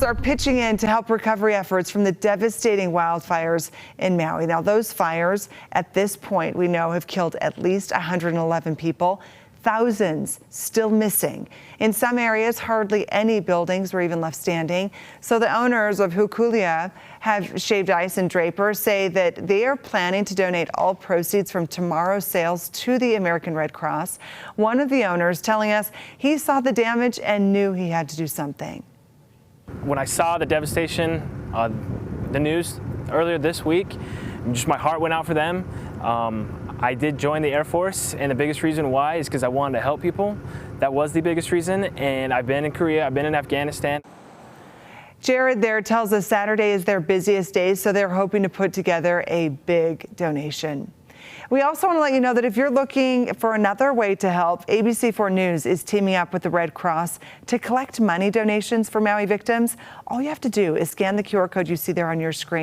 Are pitching in to help recovery efforts from the devastating wildfires in Maui. Now, those fires at this point we know have killed at least 111 people, thousands still missing. In some areas, hardly any buildings were even left standing. So the owners of Hukulia have Shaved Ice and Draper say that they are planning to donate all proceeds from tomorrow's sales to the American Red Cross. One of the owners telling us he saw the damage and knew he had to do something. When I saw the devastation, the news earlier this week, just my heart went out for them. I did join the Air Force, and the biggest reason why is because I wanted to help people. That was the biggest reason, and I've been in Korea, I've been in Afghanistan. Jared there tells us Saturday is their busiest day, so they're hoping to put together a big donation. We also want to let you know that if you're looking for another way to help, ABC4 News is teaming up with the Red Cross to collect money donations for Maui victims. All you have to do is scan the QR code you see there on your screen.